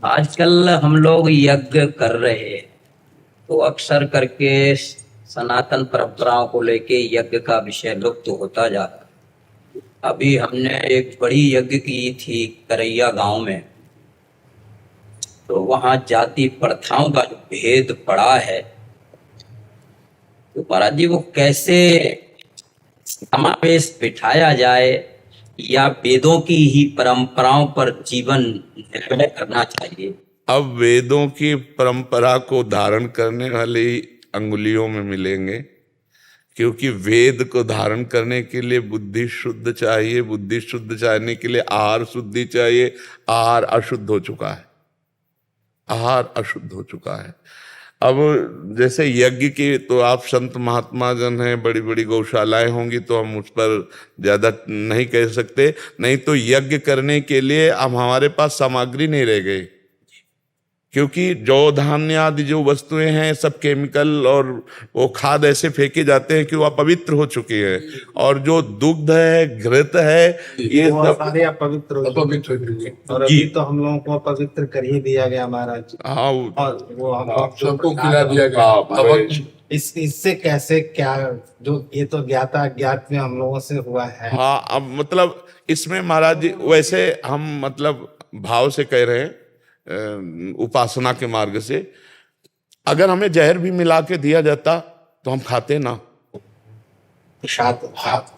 आजकल हम लोग यज्ञ कर रहे हैं तो अक्सर करके सनातन परंपराओं को लेके यज्ञ का विषय लुप्त होता जा रहा है। अभी हमने एक बड़ी यज्ञ की थी करैया गांव में, तो वहां जाति प्रथाओं का जो भेद पड़ा है, तो महाराज जी वो कैसे समावेश बिठाया जाए या वेदों की ही परंपराओं पर जीवन निर्णय करना चाहिए। अब वेदों की परंपरा को धारण करने वाले अंगुलियों में मिलेंगे, क्योंकि वेद को धारण करने के लिए बुद्धि शुद्ध चाहिए, बुद्धि शुद्ध चाहने के लिए आहार शुद्धि चाहिए। आहार अशुद्ध हो चुका है, आहार अशुद्ध हो चुका है। अब जैसे यज्ञ की, तो आप संत महात्मा जन हैं, बड़ी बड़ी गौशालाएं होंगी, तो हम उस पर ज्यादा नहीं कह सकते। नहीं तो यज्ञ करने के लिए अब हमारे पास सामग्री नहीं रह गई, क्योंकि जौ धान्य आदि जो वस्तुएं हैं सब केमिकल और वो खाद ऐसे फेंके जाते हैं कि वो अपवित्र हो चुकी है। और जो दुग्ध है, घृत है, ये सब सारे अपवित्र हो चुके हैं। और अभी तो हम लोगों को पवित्र कर ही दिया गया महाराज। हाँ, और वो हम सबको खिला दिया गया। इससे कैसे क्या, जो ये तो ज्ञाता अज्ञात में हम लोगों से हुआ है। हाँ, अब मतलब इसमें महाराज जी वैसे हम मतलब भाव से कह रहे हैं, उपासना के मार्ग से। अगर हमें जहर भी मिला के दिया जाता तो हम खाते ना, प्रसाद।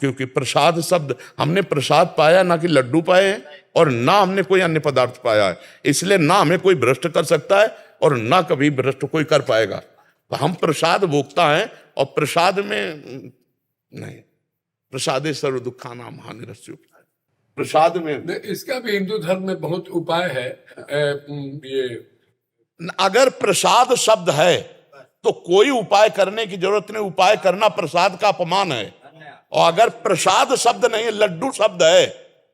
क्योंकि प्रसाद शब्द, हमने प्रसाद पाया ना कि लड्डू पाए हैं, और ना हमने कोई अन्य पदार्थ पाया है। इसलिए ना हमें कोई भ्रष्ट कर सकता है और ना कभी भ्रष्ट कोई कर पाएगा। तो हम प्रसाद भोगता है, और प्रसाद में नहीं, प्रसादे सर्व दुखानाम हानिरस्यो, प्रसाद में। इसका भी हिंदू धर्म में बहुत उपाय है। ये अगर प्रसाद शब्द है तो कोई उपाय करने की जरूरत नहीं, उपाय करना प्रसाद का अपमान है। और अगर प्रसाद शब्द नहीं है, लड्डू शब्द है,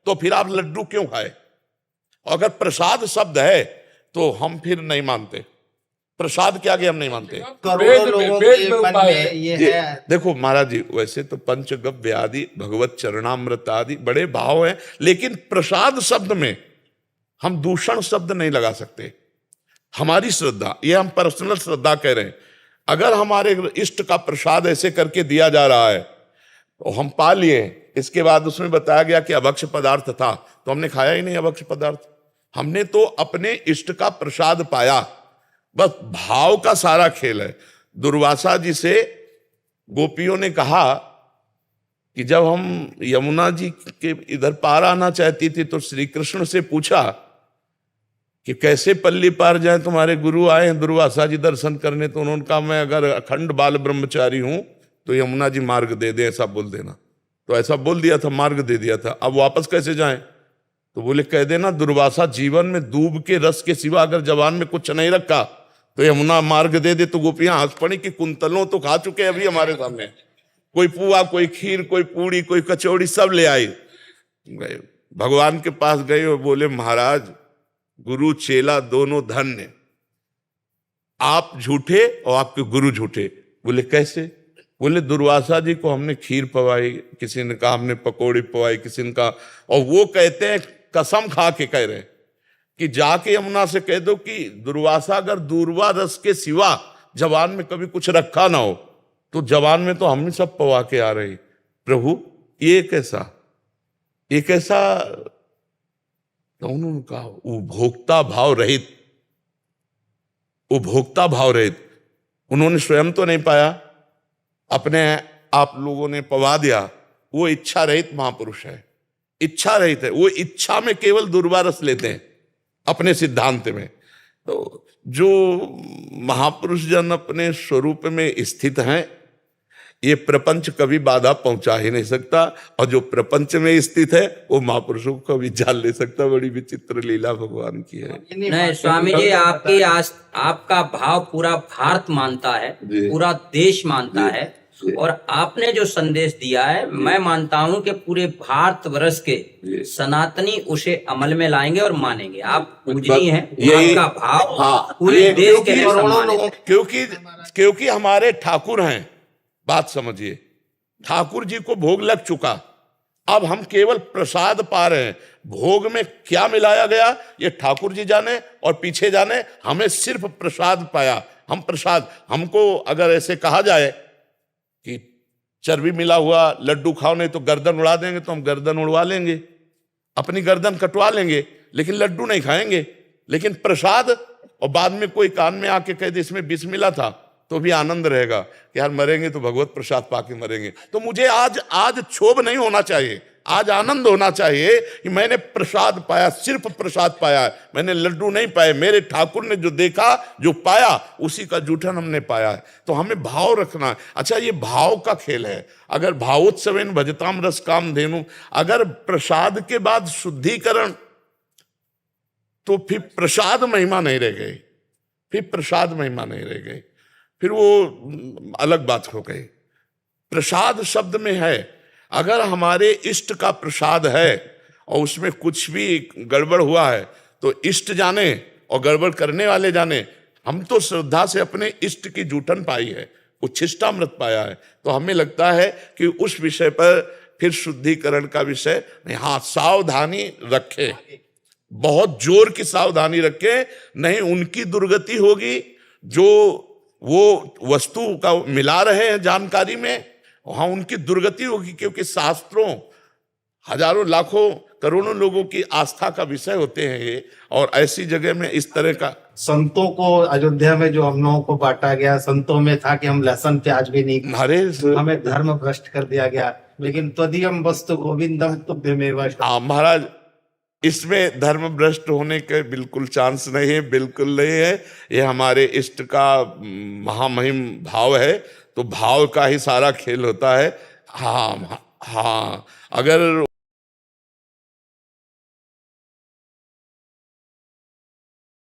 तो फिर आप लड्डू क्यों खाए। और अगर प्रसाद शब्द है तो हम फिर नहीं मानते, प्रसाद के आगे हम नहीं मानते। करोड़ों लोगों के मन में ये है। देखो महाराज जी, वैसे तो पंचगव्य आदि, भगवत चरणामृत आदि बड़े भाव हैं, लेकिन प्रसाद शब्द में हम दूषण शब्द नहीं लगा सकते। हमारी श्रद्धा, ये हम पर्सनल श्रद्धा कह रहे हैं। अगर हमारे इष्ट का प्रसाद ऐसे करके दिया जा रहा है तो हम पा लिए, इसके बाद उसमें बताया गया कि अभक्ष्य पदार्थ था, तो हमने खाया ही नहीं अभक्ष्य पदार्थ। हमने तो अपने इष्ट का प्रसाद पाया, बस भाव का सारा खेल है। दुर्वासा जी से गोपियों ने कहा कि जब हम यमुना जी के इधर पार आना चाहती थी तो श्री कृष्ण से पूछा कि कैसे पल्ली पार जाए, तुम्हारे गुरु आए हैं दुर्वासा जी दर्शन करने। तो उन्होंने कहा मैं अगर अखंड बाल ब्रह्मचारी हूं तो यमुना जी मार्ग दे दे, ऐसा बोल देना। तो ऐसा बोल दिया था, मार्ग दे दिया था। अब वापस कैसे जाएं? तो बोले कह देना दुर्वासा जीवन में दूब के रस के सिवा अगर जवान में कुछ नहीं रखा तो यमुना मार्ग दे दे। तो गोपियां हंस पड़ी कि कुंतलों तो खा चुके अभी हमारे सामने, कोई पुआ, कोई खीर, कोई पूड़ी, कोई कचौड़ी, सब ले आई। गए भगवान के पास गए और बोले महाराज गुरु चेला दोनों धन्य, आप झूठे और आपके गुरु झूठे। बोले कैसे? बोले दुर्वासा जी को हमने खीर पवाई, किसी ने कहा हमने पकौड़ी पवाई, किसी ने कहा, और वो कहते हैं कसम खा के कह रहे हैं कि जाके यमुना से कह दो कि दुर्वासा अगर दूरवा रस के सिवा जवान में कभी कुछ रखा ना हो तो जवान में तो हम ही सब पवा के आ रहे। प्रभु ये कैसा, ये कैसा? तो उन्होंने कहा उपभोक्ता भाव रहित, उपभोक्ता भाव रहित। उन्होंने स्वयं तो नहीं पाया, अपने आप लोगों ने पवा दिया। वो इच्छा रहित महापुरुष है, इच्छा रहित है। वो इच्छा में केवल दुर्वा रस लेते हैं अपने सिद्धांत में। तो जो महापुरुष जन अपने स्वरूप में स्थित हैं, ये प्रपंच कभी बाधा पहुंचा ही नहीं सकता, और जो प्रपंच में स्थित है वो महापुरुषों को कभी जान ले सकता। बड़ी विचित्र लीला भगवान की है। नहीं स्वामी जी, आपका भाव पूरा भारत मानता है, पूरा देश मानता है, और आपने जो संदेश दिया है मैं मानता हूं कि पूरे भारतवर्ष के सनातनी उसे अमल में लाएंगे और मानेंगे। आप पूजनीय हैं, आपका भाव पूरे देश के लिए सम्मानित है। क्योंकि हमारे ठाकुर हैं, बात समझिए, ठाकुर जी को भोग लग चुका, अब हम केवल प्रसाद पा रहे हैं। भोग में क्या मिलाया गया ये ठाकुर जी जाने और पीछे जाने। हमें सिर्फ प्रसाद पाया, हम प्रसाद, हमको अगर ऐसे कहा जाए कि चर्बी मिला हुआ लड्डू खाओ नहीं तो गर्दन उड़ा देंगे, तो हम गर्दन उड़वा लेंगे, अपनी गर्दन कटवा लेंगे, लेकिन लड्डू नहीं खाएंगे। लेकिन प्रसाद, और बाद में कोई कान में आके कह दे इसमें विष मिला था, तो भी आनंद रहेगा कि यार मरेंगे तो भगवत प्रसाद पाके मरेंगे। तो मुझे आज क्षोभ नहीं होना चाहिए, आज आनंद होना चाहिए कि मैंने प्रसाद पाया, सिर्फ प्रसाद पाया है, मैंने लड्डू नहीं पाए। मेरे ठाकुर ने जो देखा, जो पाया, उसी का जूठन हमने पाया है। तो हमें भाव रखना है। अच्छा, ये भाव का खेल है। अगर भावोत्सवेन भजताम रस काम धेनु, अगर प्रसाद के बाद शुद्धिकरण, तो फिर प्रसाद महिमा नहीं रह गई, फिर प्रसाद महिमा नहीं रह गई, फिर वो अलग बात हो गई। प्रसाद शब्द में है, अगर हमारे इष्ट का प्रसाद है और उसमें कुछ भी गड़बड़ हुआ है तो इष्ट जाने और गड़बड़ करने वाले जाने। हम तो श्रद्धा से अपने इष्ट की जूठन पाई है, उच्छिष्टामृत पाया है, तो हमें लगता है कि उस विषय पर फिर शुद्धिकरण का विषय नहीं। हाँ, सावधानी रखे, बहुत जोर की सावधानी रखे, नहीं उनकी दुर्गति होगी जो वो वस्तु का मिला रहे हैं जानकारी में, वहां उनकी दुर्गति होगी। क्योंकि शास्त्रों हजारों लाखों करोड़ों लोगों की आस्था का विषय होते हैं ये, और ऐसी जगह में इस तरह का। संतों को अयोध्या में जो हम लोगों को बांटा गया, संतों में था कि हम लहसुन प्याज भी नहीं खाएं। अरे हमें धर्म भ्रष्ट कर दिया गया, लेकिन त्वदीयम वस्तु गोविंदम तुभ्यमेव शरणम। हाँ महाराज, इसमें धर्म भ्रष्ट होने के बिल्कुल चांस नहीं है, बिल्कुल नहीं है। ये हमारे इष्ट का महामहिम भाव है, तो भाव का ही सारा खेल होता है। हाँ हाँ, अगर